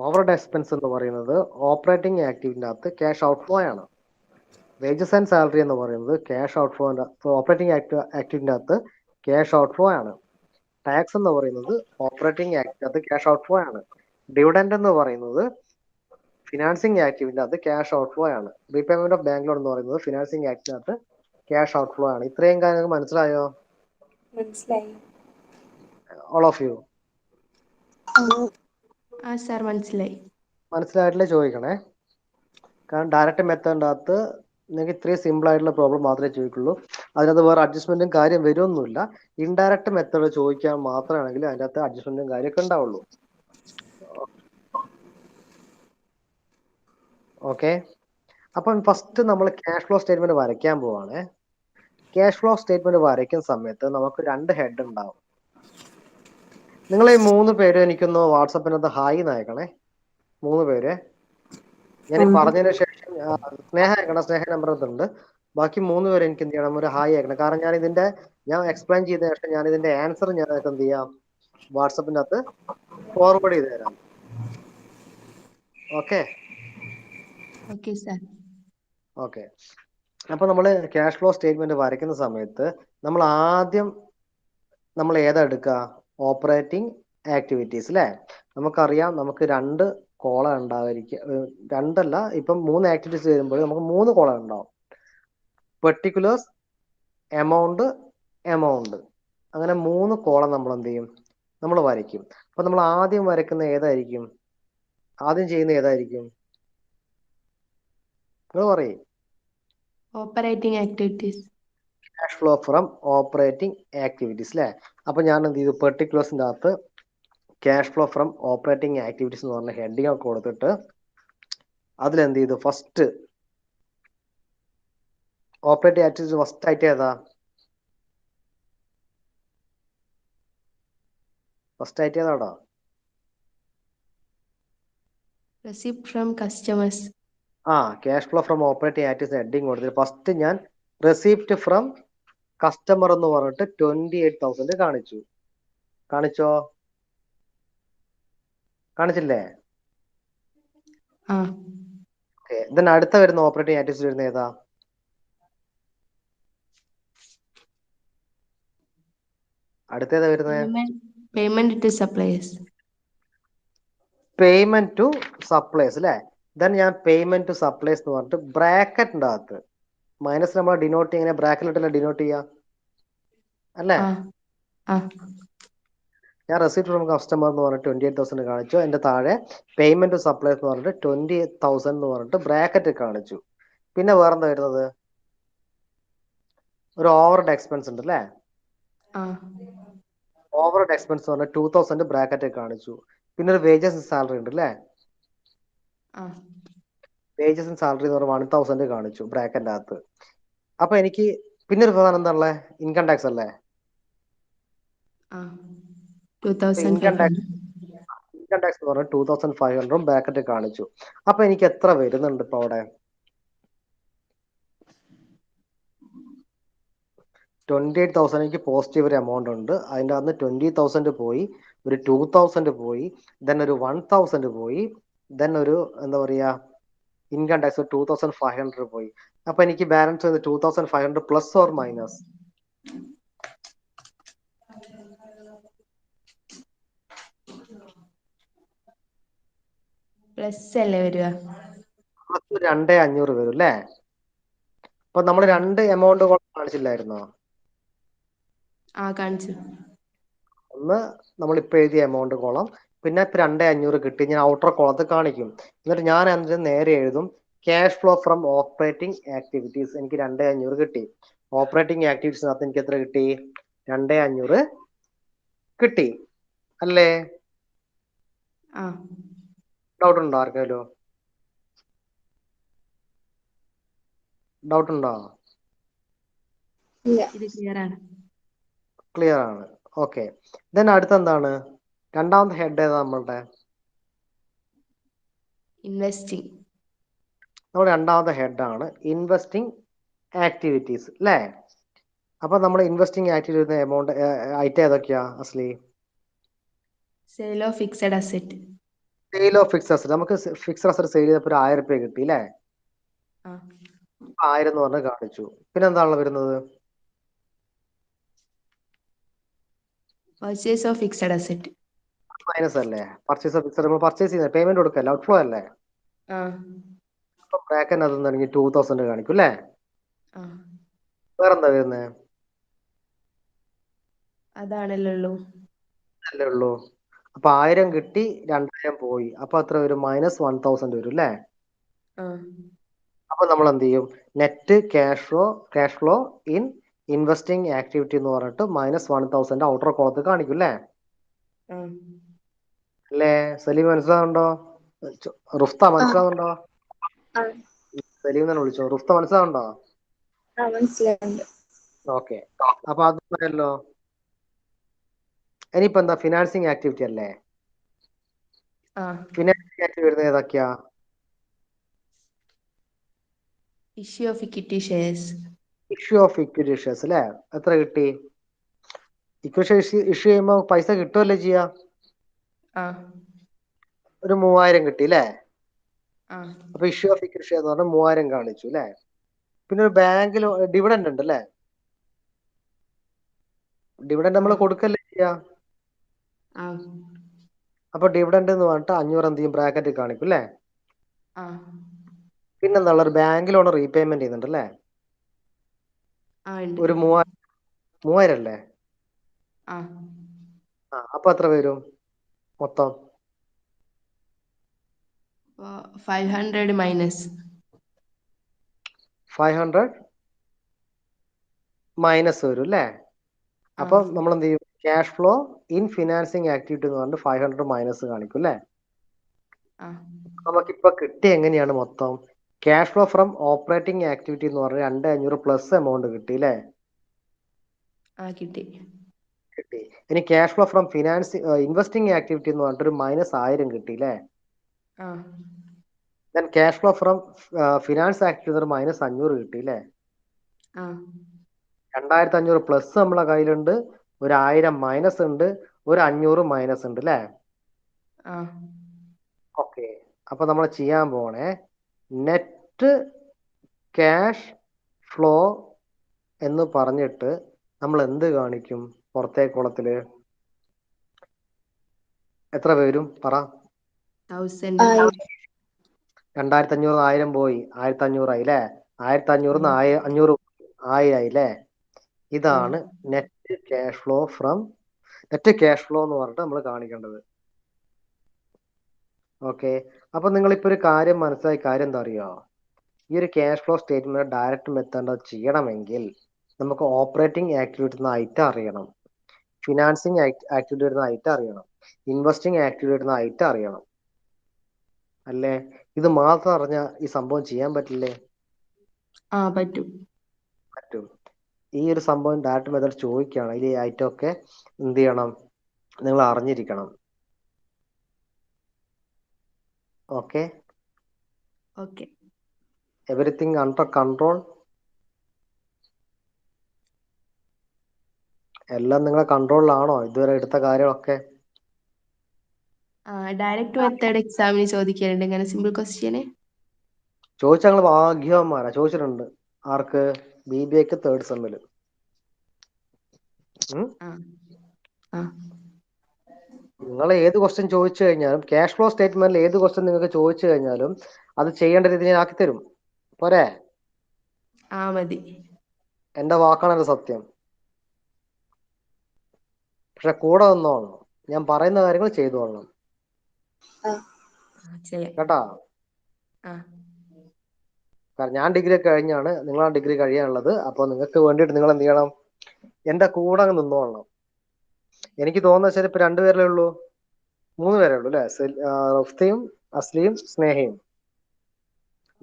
ഓവർ ഹെഡ് എക്സ്പെൻസ് എന്ന് പറയുന്നത് ഓപ്പറേറ്റിംഗ് ആക്ടിവിറ്റിന്റെ അകത്ത് ക്യാഷ് ഔട്ട്ഫ്ലോ ആണ്. വേജസ് ആൻഡ് സാലറി എന്ന് പറയുന്നത് ക്യാഷ് ഔട്ട്ഫ്ലോ ഓപ്പറേറ്റിംഗ് ആക്ടിവിറ്റിന്റെ അകത്ത് ക്യാഷ് ഔട്ട്ഫ്ലോ ആണ്. ടാക്സ് എന്ന് പറയുന്നത് ഓപ്പറേറ്റിംഗ് ആക്ടിവിറ്റി ക്യാഷ് ഔട്ട്ഫ്ലോ ആണ്. ഡിവിഡൻഡ് എന്ന് പറയുന്നത് ഫിനാൻസിങ് ആക്ടിവിറ്റി അത് ക്യാഷ് ഔട്ട്ഫ്ലോ ആണ്. റീപേയ്മെന്റ് ഓഫ് ബാങ്ക് ലോൺ എന്ന് പറയുന്നത് ഫിനാൻസിങ് ആക്ടിവിറ്റി ക്യാഷ് ഔട്ട്ഫ്ലോ ആണ്. ഇത്രയും കാര്യങ്ങൾ മനസ്സിലായോ? മനസ്സിലായി. ഓൾ ഓഫ് യു ആ സാർ മനസ്സിലായി. മനസ്സിലായിട്ടില്ലേ ചോദിക്കണേ. കാരണം ഡയറക്റ്റ് മെത്തേഡിൻ്റെ അകത്ത് നിങ്ങൾക്ക് ഇത്രയും സിമ്പിൾ ആയിട്ടുള്ള പ്രോബ്ലം മാത്രമേ ചോദിക്കുള്ളൂ. അതിനകത്ത് വേറെ അഡ്ജസ്റ്റ്മെന്റും കാര്യം വരുമൊന്നുമില്ല. ഇൻഡയറക്റ്റ് മെത്തേഡ് ചോദിക്കാൻ മാത്രമാണെങ്കിൽ അതിൻ്റെ അകത്ത് അഡ്ജസ്റ്റ്മെന്റും കാര്യമൊക്കെ ഉണ്ടാവുള്ളൂ. ഓക്കെ, അപ്പം ഫസ്റ്റ് നമ്മൾ ക്യാഷ് ഫ്ലോ സ്റ്റേറ്റ്മെന്റ് വരയ്ക്കാൻ പോവാണ്. ക്യാഷ് ഫ്ലോ സ്റ്റേറ്റ്മെന്റ് വരയ്ക്കുന്ന സമയത്ത് നമുക്ക് 2 ഹെഡ് ഉണ്ടാവും. നിങ്ങൾ ഈ 3 പേര് എനിക്കൊന്ന് വാട്സപ്പിനകത്ത് ഹായ് അയക്കണേ. 3 പേര് ഞാൻ ഈ പറഞ്ഞതിന് ശേഷം സ്നേഹ അയക്കണം. സ്നേഹ നമ്പർ ഉണ്ട്. ബാക്കി 3 പേര് എനിക്ക് എന്ത് ചെയ്യണം, ഒരു ഹായ് അയക്കണം. കാരണം ഞാൻ എക്സ്പ്ലെയിൻ ചെയ്ത ശേഷം ഞാൻ ഇതിന്റെ ആൻസർ ഞാൻ എന്ത് ചെയ്യാം, വാട്സപ്പിനകത്ത് ഫോർവേഡ് ചെയ്ത് തരാം. Okay okay sir. ഓക്കെ, അപ്പൊ നമ്മൾ ക്യാഷ് ഫ്ലോ സ്റ്റേറ്റ്മെന്റ് വരയ്ക്കുന്ന സമയത്ത് നമ്മൾ ആദ്യം ഏതാ എടുക്കുക, ഓപ്പറേറ്റിംഗ് ആക്ടിവിറ്റീസ് അല്ലേ. നമുക്കറിയാം നമുക്ക് 2 കോളം ഉണ്ടായിരിക്കുക, 2 അല്ല, ഇപ്പം 3 ആക്ടിവിറ്റീസ് വരുമ്പോൾ നമുക്ക് 3 കോളം ഉണ്ടാവും. പെർട്ടിക്കുലേഴ്സ്, എമൗണ്ട്, അങ്ങനെ 3 കോളം നമ്മൾ എന്ത് ചെയ്യും, നമ്മൾ വരയ്ക്കും. അപ്പൊ നമ്മൾ ആദ്യം വരയ്ക്കുന്ന ഏതായിരിക്കും, ആദ്യം ചെയ്യുന്ന ഏതായിരിക്കും, നിങ്ങൾ പറയും. Operating activities. Cash flow from operating activities അല്ലേ. അപ്പൊ ഞാൻ എന്ത് ചെയ്തു, പെർട്ടിക്കുലേഴ്സിന്റെ അകത്ത് cash flow from operating activities എന്ന് പറഞ്ഞ ഹെഡിങ് ഒക്കെ കൊടുത്തിട്ട് അതിലെന്ത് ചെയ്തു, ഫസ്റ്റ് ഓപ്പറേറ്റിംഗ് ആക്ടിവിറ്റീസ് ഫസ്റ്റ് ആയിട്ട് ഏതാ, ഫസ്റ്റ് ആയിട്ട് ഏതാടാ, receipt from customers. Cash flow from operating activities heading കൊടുത്തിട്ട് ഫസ്റ്റ് ഞാൻ റെസിപ്റ്റ് ഫ്രം കസ്റ്റമർ എന്ന് പറഞ്ഞിട്ട് 28,000 കാണിച്ചോ, കാണിച്ചില്ലേ? then അടുത്ത വരുന്ന ഓപ്പറേറ്റിംഗ് ആക്ടിവിറ്റീസ് വരുന്ന ഏതാ, അടുത്തേതാ വരുന്നത്, payment to suppliers. Payment to supplies അല്ലേ. ദെൻ ഞാൻ പേയ്മെന്റ് ടു സപ്ലൈസ് എന്ന് പറഞ്ഞിട്ട് ബ്രാക്കറ്റിന്റെ അകത്ത് മൈനസ് നമ്മൾ ഡിനോട്ട് ഇങ്ങനെ ബ്രാക്കറ്റിലിട്ടല്ലേ ഡിനോട്ട് ചെയ്യാ അല്ലേ. ഞാൻ റെസിപ്റ്റ് ഫ്രം കസ്റ്റമർ എന്ന് പറഞ്ഞിട്ട് 28,000 കാണിച്ചു. അതിന്റെ താഴെ പേയ്മെന്റ് ടു സപ്ലൈസ് എന്ന് പറഞ്ഞിട്ട് 20,000 എന്ന് പറഞ്ഞിട്ട് ബ്രാക്കറ്റ് കാണിച്ചു. പിന്നെ വേറെന്താ വരുന്നത്, ഒരു ഓവർഹെഡ് എക്സ്പെൻസ് ഉണ്ട് അല്ലേ. ഓവർഹെഡ് എക്സ്പെൻസ് എന്ന് പറഞ്ഞാൽ 2,000 ബ്രാക്കറ്റ് കാണിച്ചു. പിന്നെ ഒരു വേജസ് സാലറി ഉണ്ട് അല്ലേ. വേജസ് സാലറി എന്ന് പറഞ്ഞാൽ 1,000 കാണിച്ചു ബ്രാക്കറ്റിന്റെ അകത്ത്. അപ്പൊ എനിക്ക് പിന്നെ ഒരു പ്രധാനം എന്താ ഉള്ളത്, ഇൻകം ടാക്സ് അല്ലേ. ഇൻകം ടാക്സ് എന്ന് പറഞ്ഞാൽ 2,500 ബ്രാക്കറ്റ് കാണിച്ചു. അപ്പൊ എനിക്ക് എത്ര വരുന്നുണ്ട് ഇപ്പൊ അവിടെ, 28,000 എനിക്ക് പോസിറ്റീവ് ഒരു എമൗണ്ട് ഉണ്ട്. അതിൻ്റെ അകത്ത് 20,000 പോയി, ഒരു 2,000 പോയി, ദെൻ ഒരു 1,000 പോയി, ദെൻ ഒരു എന്താ പറയാ ഇൻകം ടാക്സ് 2,500 പോയി. അപ്പൊ എനിക്ക് balance 2,500 plus or minus, plus അല്ലേ വരിക, 2,500 വരും അല്ലേ. അപ്പൊ നമ്മൾ 2 എമൗണ്ട് കാണിച്ചില്ലായിരുന്നോ, കാണിച്ചു. ഒന്ന് നമ്മളിപ്പോ എഴുതിയ എമൗണ്ട് കോളം, പിന്നെ ഇപ്പൊ 2,500 കിട്ടി, ഞാൻ ഔട്ടർ കോളത്ത് കാണിക്കും. എന്നിട്ട് ഞാൻ അതിന് നേരെ എഴുതും cash flow from operating activities. എനിക്ക് 2,500 കിട്ടി. ഓപ്പറേറ്റിംഗ് ആക്ടിവിറ്റീസിനകത്ത് എനിക്ക് എത്ര കിട്ടി, 2,500 കിട്ടി അല്ലേ. ഡൗട്ട് ഉണ്ടോ ആർക്കെങ്കിലും, ഡൗട്ട് ഉണ്ടോ? ഇത് ക്ലിയർ ആണ്. ക്ലിയർ ആണ്. ഓക്കെ, ദെൻ അടുത്ത എന്താണ്, രണ്ടാമത്തെ ഹെഡ് ഏതാ നമ്മളുടെ, ഇൻവെസ്റ്റിംഗ്. നമ്മുടെ രണ്ടാമത്തെ ഹെഡാണ് ഇൻവെസ്റ്റിംഗ് ആക്ടിവിറ്റീസ് അല്ലേ. അപ്പൊ നമ്മൾ ഇൻവെസ്റ്റിംഗ് ആക്ടിവിറ്റി എമൗണ്ട് ഐറ്റം ഏതൊക്കെയാ അസ്ലി, sale of fixed asset. Sale of fixed asset. നമുക്ക് ഫിക്സഡ് അസറ്റ് സെയിൽ ചെയ്തപ്പോൾ 1,000 രൂപ കിട്ടി അല്ലേ. 1000 എന്ന് പറഞ്ഞ് കാണിച്ചു. പിന്നെ എന്താണല്ലോ വരുന്നത്? Purchase of fixed asset. Minus അല്ലേ? പർച്ചേസ് ഓഫ് ഫിക്സഡ് നമ്മൾ പർച്ചേസ് ചെയ്യുന്നത് പേയ്മെന്റ് കൊടുക്കല്ലേ, ഔട്ട് ഫ്ലോ അല്ലേ? ആ അപ്പൊ ബ്രാക്കറ്റ് അതെന്താണെങ്കിൽ 2000 കാണിക്കും അല്ലേ? ആ വേറെന്താ വരുന്നത്? അതാണല്ലോ ഉള്ളൂ. അല്ലേ ഉള്ളൂ. അപ്പൊ 1000 കിട്ടി, 2000 പോയി. അപ്പൊ അത്ര വരും? -1000 വരും അല്ലേ? ആ അപ്പൊ നമ്മൾ എന്ത് ചെയ്യും? Net cash flow in investing activity എന്ന് പറഞ്ഞിട്ട് -1000 ഔട്ടർ കോളത്തിൽ കാണിക്കും അല്ലേ? ആ അല്ലേ? സലീം മനസ്സിലാവുന്നുണ്ടോ? റുഫ്ത മനസ്സിലാവുന്നുണ്ടോ? ആ സലീം തന്നെ വിളിച്ചോ. റുഫ്ത മനസ്സിലാവുന്നുണ്ടോ? മനസ്സിലാവുന്നുണ്ട്. ഓക്കെ. അപ്പൊ അത് പറയല്ലോ. ഇനിയിപ്പോ എന്താ? ഫിനാൻസിങ് ആക്ടിവിറ്റി അല്ലേ? ആ ഫിനാൻസിങ് ആക്ടിവിറ്റി വരുന്നത് ഏതൊക്കെയാ? Issue of equity shares. Issue of equity shares അല്ലേ? എത്ര കിട്ടി? ഇക്വിറ്റി ഇഷ്യൂ ചെയ്യുമ്പോൾ പൈസ കിട്ടുമല്ലേ ചെയ്യാ? ആ ഒരു 3000 കിട്ടി അല്ലേ? ആ അപ്പൊ ഇഷ്യൂ ഓഫ് ഇക്വിറ്റി ഷെയർ എന്ന് പറഞ്ഞാൽ 3000 കാണിച്ചു അല്ലേ? പിന്നെ ഒരു ബാങ്കിൽ ഡിവിഡൻഡ് ഉണ്ട് അല്ലേ? ഡിവിഡൻഡ് നമ്മൾ കൊടുക്കല്ലേ ചെയ്യാ? ആ അപ്പൊ ഡിവിഡൻഡ് എന്ന് പറഞ്ഞിട്ട് 500 എന്ത് ചെയ്യും? ബ്രാക്കറ്റിൽ കാണിക്കും അല്ലേ? ആ പിന്നെന്താ ഉള്ളത്? ബാങ്ക് ലോൺ റീപേയ്മെന്റ് ചെയ്യുന്നുണ്ട് അല്ലേ? ആ ഉണ്ട്. ഒരു 3000 അല്ലേ? ആ അപ്പൊ എത്ര വരും മൊത്തം? 500 മൈനസ് 500 മൈനസ് വരും അല്ലേ? ആ അപ്പം നമ്മൾ എന്ത് ചെയ്യും? Cash flow in financing activity എന്ന് പറഞ്ഞിട്ട് 500 മൈനസ് കാണിക്കും അല്ലേ? ആ നമുക്കിപ്പോ കിട്ടി എങ്ങനെയാണ് മൊത്തം? Cash flow from operating activity എന്ന് പറഞ്ഞാൽ 2500 പ്ലസ് എമൗണ്ട് കിട്ടി അല്ലേ? ആ കിട്ടി. കിട്ടി. ഇനി cash flow from investing activity എന്ന് പറഞ്ഞിട്ട് ഒരു -1000 കിട്ടി അല്ലേ? ആ then cash flow from finance activity ഒരു -500 കിട്ടി അല്ലേ? ആ 2500 പ്ലസ് നമ്മളെ കയ്യിലുണ്ട്, ഒരു 1000 മൈനസ് ഉണ്ട്, ഒരു 500 മൈനസ് ഉണ്ട് അല്ലേ? ആ ഓക്കെ. അപ്പൊ നമ്മൾ ചെയ്യാൻ പോണേ നെറ്റ് ക്യാഷ് ഫ്ലോ എന്ന് പറഞ്ഞിട്ട് നമ്മൾ എന്ത് കാണിക്കും? പുറത്തെ കുളത്തില് എത്ര വരും പറ? 1000. 2500 1000 പോയി, 1500 ആയി അല്ലേ? 1500 500 1000 ആയി അല്ലേ? ആ ഇതാണ് നെറ്റ് ക്യാഷ് ഫ്ലോ എന്ന് പറഞ്ഞിട്ട് നമ്മൾ കാണിക്കേണ്ടത്. ഓക്കെ. അപ്പൊ നിങ്ങളിപ്പോ ഒരു കാര്യം മനസ്സിലായി. കാര്യം എന്താ അറിയോ? ഈ ഒരു cash flow statement direct method ചെയ്യണമെങ്കിൽ നമുക്ക് ഓപ്പറേറ്റിംഗ് ആക്ടിവിറ്റി എന്ന ഐറ്റം അറിയണം, ഫിനാൻസിങ് ആക്ടിവിറ്റി വരുന്ന ഐറ്റം അറിയണം, ഇൻവെസ്റ്റിംഗ് ആക്ടിവിറ്റി വരുന്ന ഐറ്റം അറിയണം അല്ലേ? ഇത് മാത്രം അറിഞ്ഞാൽ ഈ സംഭവം ചെയ്യാൻ പറ്റില്ലേ? ആ പറ്റും. പറ്റും. ഈ ഒരു സംഭവം ഡയറക്റ്റ് മെത്തേഡ് ചോദിക്കുകയാണെങ്കിൽ ഈ ഐറ്റം ഒക്കെ എന്ത് ചെയ്യണം? നിങ്ങൾ അറിഞ്ഞിരിക്കണം. Okay. Okay. Everything under control? എല്ലാം നിങ്ങളുടെ കൺട്രോളിലാണോ ഇതുവരെ എടുത്ത കാര്യമൊക്കെ? ഡയറക്റ്റ് മെത്തേഡ് എക്സാമിന് ചോദിക്കലുണ്ട് ഇങ്ങനെ സിമ്പിൾ ക്വസ്റ്റ്യന്. ചോദിച്ച ഞങ്ങൾ ഭാഗ്യവാന്മാരാ. ചോദിച്ചിട്ടുണ്ട്. ആർക്ക്? BBAക്ക് 3rd സെമ്മില്. ആ ആ നിങ്ങൾ ഏത് ക്വസ്റ്റ്യൻ ചോദിച്ചു കഴിഞ്ഞാലും ക്യാഷ് ഫ്ലോ സ്റ്റേറ്റ്മെന്റിൽ ഏത് ക്വസ്റ്റ്യൻ നിങ്ങൾക്ക് ചോദിച്ചു കഴിഞ്ഞാലും അത് ചെയ്യേണ്ട രീതി ഞാൻ ആക്കി തരും. പോരെ? ആ മതി. എന്റെ വാക്കാണ് എന്റെ സത്യം. പക്ഷെ കൂടെ നിന്നോളണം. ഞാൻ പറയുന്ന കാര്യങ്ങൾ ചെയ്തു കൊള്ളണം ചെയ്യാം. കേട്ടാ? ആ കാരണം ഞാൻ ഡിഗ്രി ഒക്കെ കഴിഞ്ഞാണ്, നിങ്ങളാണ് ഡിഗ്രി കഴിയാനുള്ളത്. അപ്പോൾ നിങ്ങൾക്ക് വേണ്ടിയിട്ട് നിങ്ങൾ എന്ത് ചെയ്യണം? എന്റെ കൂടെ അങ്ങ് നിന്നോളണം. എനിക്ക് തോന്നുന്ന വെച്ചാൽ ഇപ്പൊ 2 പേരല്ലേ ഉള്ളൂ, 3 പേരേ ഉള്ളൂ അല്ലേ? റഫ്തയും അസ്ലിയും സ്നേഹയും.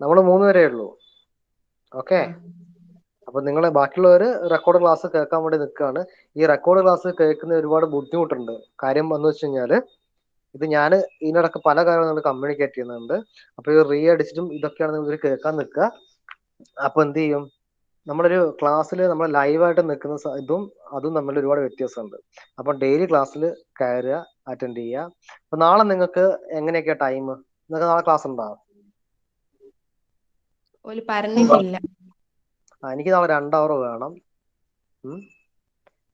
നമ്മൾ 3 പേരേ ഉള്ളൂ. ഓക്കെ. ആ അപ്പൊ നിങ്ങൾ ബാക്കിയുള്ളവർ റെക്കോർഡ് ക്ലാസ് കേൾക്കാൻ വേണ്ടി നിൽക്കുകയാണ്. ഈ റെക്കോർഡ് ക്ലാസ് കേൾക്കുന്ന ഒരുപാട് ബുദ്ധിമുട്ടുണ്ട്. കാര്യം എന്ന് വെച്ച് കഴിഞ്ഞാല് ഇത് ഞാൻ ഇതിനിടക്ക് പല കാര്യങ്ങളും നിങ്ങൾ കമ്മ്യൂണിക്കേറ്റ് ചെയ്യുന്നുണ്ട്. അപ്പൊ ഇത് റീ അടിച്ചിട്ടും ഇതൊക്കെയാണ് നിങ്ങൾ കേൾക്കാൻ നിൽക്കുക. അപ്പൊ എന്ത് ചെയ്യും? നമ്മളൊരു ക്ലാസ്സിൽ നമ്മൾ ലൈവായിട്ട് നിൽക്കുന്ന അതും തമ്മിൽ ഒരുപാട് വ്യത്യാസമുണ്ട്. അപ്പൊ ഡെയിലി ക്ലാസ്സിൽ കയറുക, അറ്റൻഡ് ചെയ്യുക. അപ്പൊ നാളെ നിങ്ങൾക്ക് എങ്ങനെയൊക്കെയാ ടൈം? നിങ്ങൾക്ക് നാളെ ക്ലാസ് ഉണ്ടോ? ഓല് പറഞ്ഞിട്ടില്ല. എനിക്ക് നാളെ 2 hour വേണം.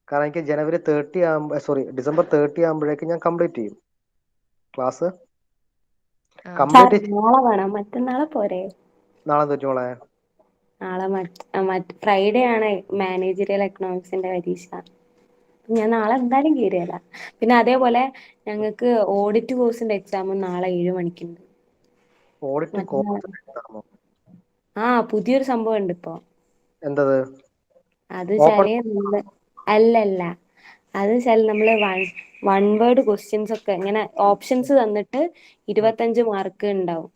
കാരണം എനിക്ക് ജനുവരി 30 ആകുമ്പോൾ ഡിസംബർ 30 ആകുമ്പോഴേക്കും ഞാൻ കംപ്ലീറ്റ് ചെയ്യും ക്ലാസ്. ആ സാർ കംപ്ലീറ്റ് നാളെ വേണം, മറ്റന്നാളെ പോരെ? നാളെ തെറ്റുമോളെ? നാളെ ഫ്രൈഡേ ആണ് മാനേജറിയൽ എക്കണോമിക്സിന്റെ പരീക്ഷ. ഞാൻ നാളെ എന്തായാലും കയറിയല്ല. പിന്നെ അതേപോലെ ഞങ്ങൾക്ക് ഓഡിറ്റ് കോഴ്സിന്റെ എക്സാമും നാളെ 7 മണിക്കുണ്ട്. ഓഡിറ്റ് മറ്റന്നാളെ. കോഴ്സ് എക്സാമോ? പുതിയൊരു സംഭവം ഉണ്ട് ഇപ്പൊ. എന്തത്? അത് ഓപ്പൺ വെച്ചാല് അല്ലല്ല, അത് വെച്ചാല് നമ്മള് വൺ വേർഡ് ക്വസ്റ്റ്യൻസ് ഒക്കെ ഇങ്ങനെ ഓപ്ഷൻസ് തന്നിട്ട് 25 മാർക്ക് ഉണ്ടാവും.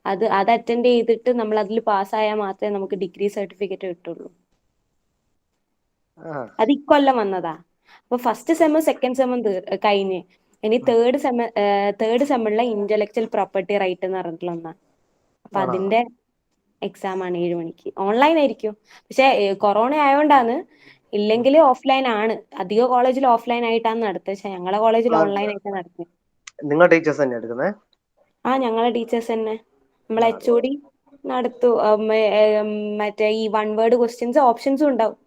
അത് അറ്റൻഡ് ചെയ്തിട്ട് നമ്മൾ അതിൽ പാസ്സായാൽ മാത്രമേ നമുക്ക് ഡിഗ്രി സർട്ടിഫിക്കറ്റ് കിട്ടുള്ളൂ. അത് ഇക്കൊല്ലം വന്നതാ. അപ്പൊ ഫസ്റ്റ് സെമ്മും സെക്കൻഡ് സെമ്മും കഴിഞ്ഞ് ഇനി തേർഡ് സെമ്മിലുള്ള ഇന്റലക്ച്വൽ പ്രോപ്പർട്ടി റൈറ്റ് എന്ന് പറഞ്ഞിട്ടുള്ള ഒന്നാ. അപ്പൊ ആണോ? അതിന്റെ എക്സാം ആണ് 7 മണിക്ക്. ഓൺലൈൻ ആയിരിക്കും. പക്ഷെ കൊറോണ ആയതുകൊണ്ടാണ്. ഇല്ലെങ്കിൽ ഓഫ്ലൈൻ ആണ്. അധിക കോളേജിൽ ഓഫ്ലൈൻ ആയിട്ടാണ് നടത്തുക. പക്ഷെ ഞങ്ങളെ കോളേജിൽ ഓൺലൈൻ ആയിട്ടാണ് നടത്തുന്നത്. നിങ്ങൾ ടീച്ചേഴ്സ് തന്നെ എടുക്കുന്നത്? ഞങ്ങളെ ടീച്ചേഴ്സ് തന്നെ. നമ്മളെ HOD നടത്തു. മറ്റേ ഈ വൺ വേർഡ് ക്വസ്റ്റ്യൻസ് ഓപ്ഷൻസും ഉണ്ടാവും.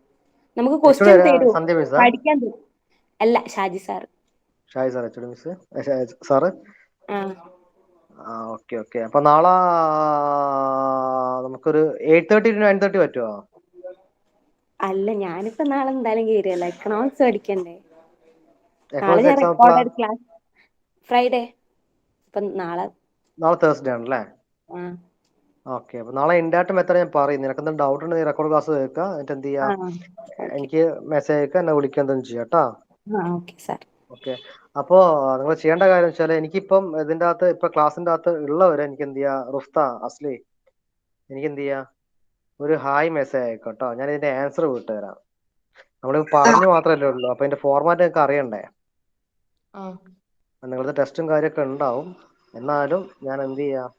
നമുക്ക് ക്വസ്റ്റ്യൻ തരൂ, സന്ധ്യ മിസ്സാ? പഠിക്കാൻ തരും. അല്ല, Shaji sir. Shaji sir, HOD miss sir. ആ ഓക്കെ. അപ്പൊ നാളെ നമുക്കൊരു 8:30 to 9:30 പറ്റുമോ? അല്ല, ഞാനിപ്പോ നാളെ എന്തായാലും കയറിയല്ല. എക്കണോമിക്സ് പഠിക്കണ്ടേ. നാളെ എക്കണോമിക്സ് ഞാൻ എക്സാം എപ്പോഴാ? Recorded class Friday. അപ്പൊ നാളെ തേഴ്സ്ഡേ ആണല്ലേ? ആ ഓക്കെ. അപ്പൊ നാളെ ഇൻഡാറ്റ് മെത്തേഡ് ഞാൻ പറയും. നിനക്ക് എന്തെങ്കിലും ഡൗട്ട് ഉണ്ടെങ്കിൽ റെക്കോർഡ് ക്ലാസ് കേൾക്കുക. എന്നിട്ട് എന്ത് ചെയ്യാ, ഓക്കെ. എനിക്ക് മെസ്സേജ് അയക്കുക, എന്നെ വിളിക്കുക, എന്തെങ്കിലും ചെയ്യാം കേട്ടോ. Okay sir. ഓക്കെ. അപ്പോ നിങ്ങൾ ചെയ്യേണ്ട കാര്യം വെച്ചാൽ, എനിക്കിപ്പം ഇതിന്റെ അകത്ത് ഇപ്പൊ ക്ലാസിന്റെ അകത്ത് ഉള്ളവരെ എനിക്ക് എന്ത് ചെയ്യാ, റുഫ്ത, അസ്ലി, എനിക്ക് എന്ത് ചെയ്യാ, ഒരു ഹായ് മെസ്സേജ് അയക്കാം കേട്ടോ. ഞാൻ ഇതിന്റെ ആൻസർ വിട്ടുതരാം. നമ്മൾ പറഞ്ഞു മാത്രമല്ലേ ഉള്ളൂ. അപ്പൊ ഇതിന്റെ ഫോർമാറ്റ് ഒക്കെ അറിയണ്ടേ? നിങ്ങളുടെ ടെസ്റ്റും കാര്യമൊക്കെ ഉണ്ടാവും. എന്നാലും ഞാൻ എന്ത് ചെയ്യാം,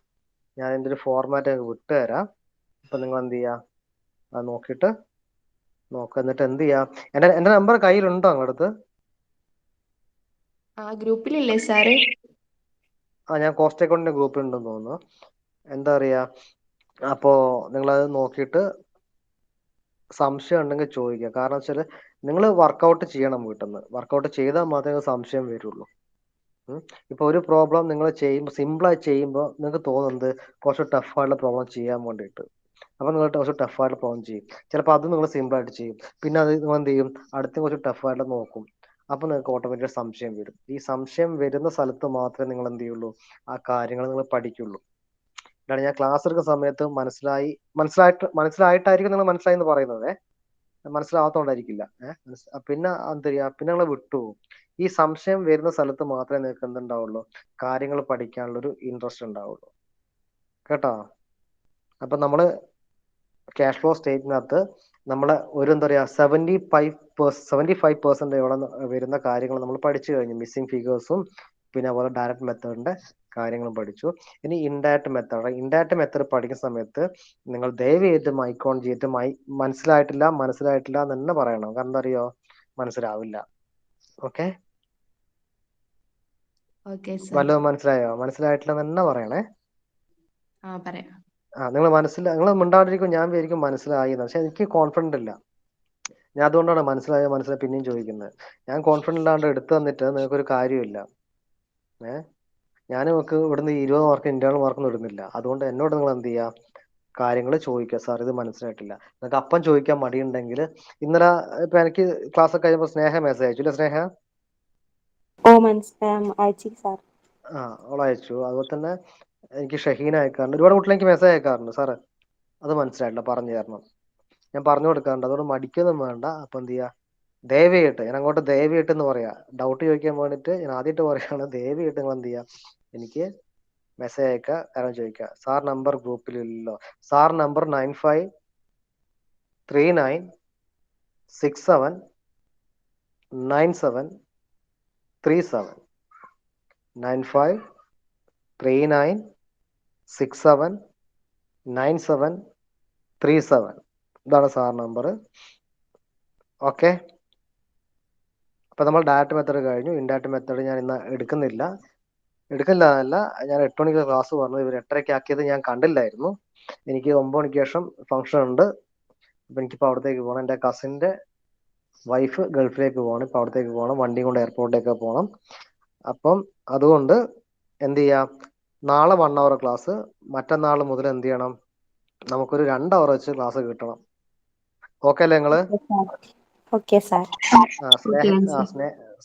ഞാൻ ഇതിന്റെ ഒരു ഫോർമാറ്റ് ഒക്കെ വിട്ടുതരാം. അപ്പൊ നിങ്ങൾ എന്ത് ചെയ്യാ, അത് നോക്കിയിട്ട് നോക്കുക. എന്നിട്ട് എന്ത് ചെയ്യാം, എന്റെ നമ്പർ കയ്യിലുണ്ടോ നിങ്ങളുടെ അടുത്ത്? ഗ്രൂപ്പിലില്ലേ സാറ്? ഞാൻ കോസ്റ്റ് അക്കൗണ്ടിന്റെ ഗ്രൂപ്പിൽ ഉണ്ടെന്ന് തോന്നുന്നു. എന്താ പറയാ, അപ്പോ നിങ്ങളത് നോക്കിയിട്ട് സംശയം ഉണ്ടെങ്കിൽ ചോദിക്കുക. കാരണം വെച്ചാൽ നിങ്ങൾ വർക്കൗട്ട് ചെയ്യണം. വീട്ടിൽ നിന്ന് വർക്കൗട്ട് ചെയ്താൽ മാത്രമേ സംശയം വരുള്ളൂ. ഇപ്പൊ ഒരു പ്രോബ്ലം നിങ്ങൾ ചെയ്യുമ്പോൾ, സിമ്പിളായി ചെയ്യുമ്പോൾ നിങ്ങൾക്ക് തോന്നുന്നത് കുറച്ച് ടഫായിട്ടുള്ള പ്രോബ്ലം ചെയ്യാൻ വേണ്ടിയിട്ട്. അപ്പൊ നിങ്ങൾ കുറച്ച് ടഫായിട്ടുള്ള പ്രോബ്ലം ചെയ്യും. ചിലപ്പോൾ അത് നിങ്ങൾ സിമ്പിളായിട്ട് ചെയ്യും. പിന്നെ അത് നിങ്ങൾ എന്ത് ചെയ്യും, അടുത്ത കുറച്ച് ടഫായിട്ട് നോക്കും. അപ്പൊ നിങ്ങൾക്ക് ഓട്ടോമാറ്റിക് സംശയം വരും. ഈ സംശയം വരുന്ന സ്ഥലത്ത് മാത്രമേ നിങ്ങൾ എന്ത് ചെയ്യുള്ളൂ, ആ കാര്യങ്ങൾ നിങ്ങൾ പഠിക്കുള്ളൂ. അതാണ് ഞാൻ ക്ലാസ് എടുക്കുന്ന സമയത്ത് മനസ്സിലായിട്ടായിരിക്കും നിങ്ങൾ മനസ്സിലായി എന്ന് പറയുന്നത്. മനസ്സിലാവാത്തോണ്ടായിരിക്കില്ല. പിന്നെ എന്ത് ചെയ്യാ, പിന്നെ നിങ്ങൾ വിട്ടുപോകും. ഈ സംശയം വരുന്ന സ്ഥലത്ത് മാത്രമേ നിങ്ങൾക്ക് എന്തുണ്ടാവുള്ളൂ, കാര്യങ്ങൾ പഠിക്കാനുള്ള ഒരു ഇൻട്രസ്റ്റ് ഉണ്ടാവുള്ളൂ കേട്ടോ. അപ്പൊ നമ്മള് ക്യാഷ് ഫ്ലോ സ്റ്റേറ്റിനകത്ത് നമ്മളെ ഒരു എന്താ പറയാ 75% വരുന്ന കാര്യങ്ങൾ നമ്മൾ പഠിച്ചു കഴിഞ്ഞു. മിസ്സിംഗ് ഫിഗേഴ്സും പിന്നെ അതുപോലെ ഡയറക്റ്റ് മെത്തേഡിന്റെ കാര്യങ്ങളും പഠിച്ചു. ഇനി ഇൻഡയറക്റ്റ് മെത്തേഡ് പഠിക്കുന്ന സമയത്ത് നിങ്ങൾ ദയവ് ചെയ്ത് മൈക്കോൺ ചെയ്തിട്ട് മനസ്സിലായിട്ടില്ല എന്ന് തന്നെ പറയണം. കാരണം എന്താ അറിയോ, മനസ്സിലാവില്ല. ഓക്കെ, വല്ലതും മനസ്സിലായിട്ടില്ല എന്ന് തന്നെ പറയണേ. പറയാം. നിങ്ങൾ മിണ്ടാണ്ടിരിക്കും. ഞാൻ വിചാരിക്കും മനസ്സിലായി, പക്ഷെ എനിക്ക് കോൺഫിഡന്റ് ഇല്ല. ഞാൻ അതുകൊണ്ടാണ് മനസ്സിലായി പിന്നെയും ചോദിക്കുന്നത്. ഞാൻ കോൺഫിഡന്റ് ഇല്ലാണ്ട് എടുത്തു തന്നിട്ട് നിങ്ങൾക്കൊരു കാര്യമില്ല. ഞാൻ നിങ്ങൾക്ക് ഇവിടുന്ന് 20 മാർക്ക് ഇന്റേണൽ മാർക്കൊന്നും ഇടുന്നില്ല. അതുകൊണ്ട് എന്നോട് നിങ്ങൾ എന്ത് ചെയ്യുക, കാര്യങ്ങൾ ചോദിക്കുക. സാർ ഇത് മനസ്സിലായിട്ടില്ല. നിങ്ങൾക്ക് അപ്പം ചോദിക്കാൻ മടിയുണ്ടെങ്കിൽ, ഇന്നലെ ഇപ്പൊ എനിക്ക് ക്ലാസ് ഒക്കെ കഴിയുമ്പോൾ സ്നേഹ മെസ്സേജ് അയച്ചു ഇല്ല സ്നേഹ? അയച്ചു സാർ. അവൾ അയച്ചു. അതുപോലെ തന്നെ എനിക്ക് ഷഹീന അയക്കാറുണ്ട്. ഒരുപാട് കുട്ടികൾ എനിക്ക് മെസ്സേജ് അയക്കാറുണ്ട്, സാറ് അത് മനസ്സിലായിട്ടില്ല, പറഞ്ഞു തരണം. ഞാൻ പറഞ്ഞു കൊടുക്കാറുണ്ട്. അതുകൊണ്ട് മടിക്കൊന്നും വേണ്ട. അപ്പൊ എന്ത് ചെയ്യാ, ദയവായിട്ട് ഞാൻ അങ്ങോട്ട് ദയവായിട്ട് എന്ന് പറയാ, ഡൗട്ട് ചോദിക്കാൻ വേണ്ടിയിട്ട് ഞാൻ ആദ്യമായിട്ട് പറയുകയാണ്. ദയവായിട്ട് നിങ്ങൾ എന്ത് ചെയ്യാ, എനിക്ക് മെസ്സേജ് അയക്കുക, കാരണം ചോദിക്കുക. സാർ നമ്പർ ഗ്രൂപ്പിലില്ലല്ലോ. സാർ നമ്പർ 95397937 9539679737 ഇതാണ് സാർ നമ്പർ. ഓക്കെ. അപ്പൊ നമ്മൾ ഡയറക്റ്റ് മെത്തേഡ് കഴിഞ്ഞു. ഇൻഡയറക്റ്റ് മെത്തേഡ് ഞാൻ ഇന്ന് എടുക്കുന്നില്ല എന്നല്ല, ഞാൻ 8 മണിക്ക് ക്ലാസ് പറഞ്ഞു. ഇവർ 8:30 ആക്കിയത് ഞാൻ കണ്ടില്ലായിരുന്നു. എനിക്ക് 9 മണിക്ക് ശേഷം ഫംഗ്ഷൻ ഉണ്ട്. അപ്പൊ എനിക്കിപ്പോൾ അവിടത്തേക്ക് പോകണം. എൻ്റെ കസിൻ്റെ വൈഫ് ഗൾഫിലേക്ക് പോകണം. ഇപ്പം അവിടത്തേക്ക് പോകണം. വണ്ടി കൊണ്ട് എയർപോർട്ടിലേക്ക് പോകണം. അപ്പം അതുകൊണ്ട് എന്ത് ചെയ്യാം, നാളെ 1 hour ക്ലാസ്, മറ്റന്നാൾ മുതൽ എന്ത് ചെയ്യണം, നമുക്കൊരു 2 hour വെച്ച് ക്ലാസ് കിട്ടണം. ഓക്കെ അല്ലേ നിങ്ങള്? Okay sir.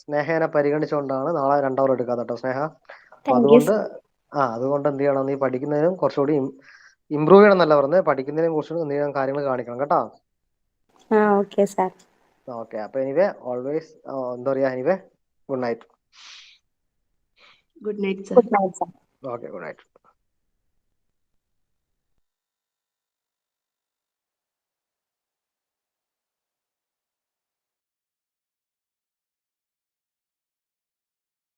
സ്നേഹേനെ പരിഗണിച്ചുകൊണ്ടാണ് നാളെ 2 hour എടുക്കാതെ കേട്ടോ സ്നേഹ. അപ്പൊ താങ്ക് യു അതുകൊണ്ട് സാർ. അതുകൊണ്ട് എന്ത് ചെയ്യണം, നീ പഠിക്കുന്നതിനും കുറച്ചുകൂടി ഇമ്പ്രൂവ് ചെയ്യണം എന്നല്ല പറഞ്ഞത്, പഠിക്കുന്നതിനും കുറച്ചുകൂടി എന്ത് ചെയ്യണം, കാര്യങ്ങൾ കാണിക്കണം കേട്ടോ. Okay sir. ഓക്കെ. അപ്പൊ എനിവേ ഓൾവേസ് എന്താ പറയാ, anyway good night. Good night sir. Good night sir. Okay, good night.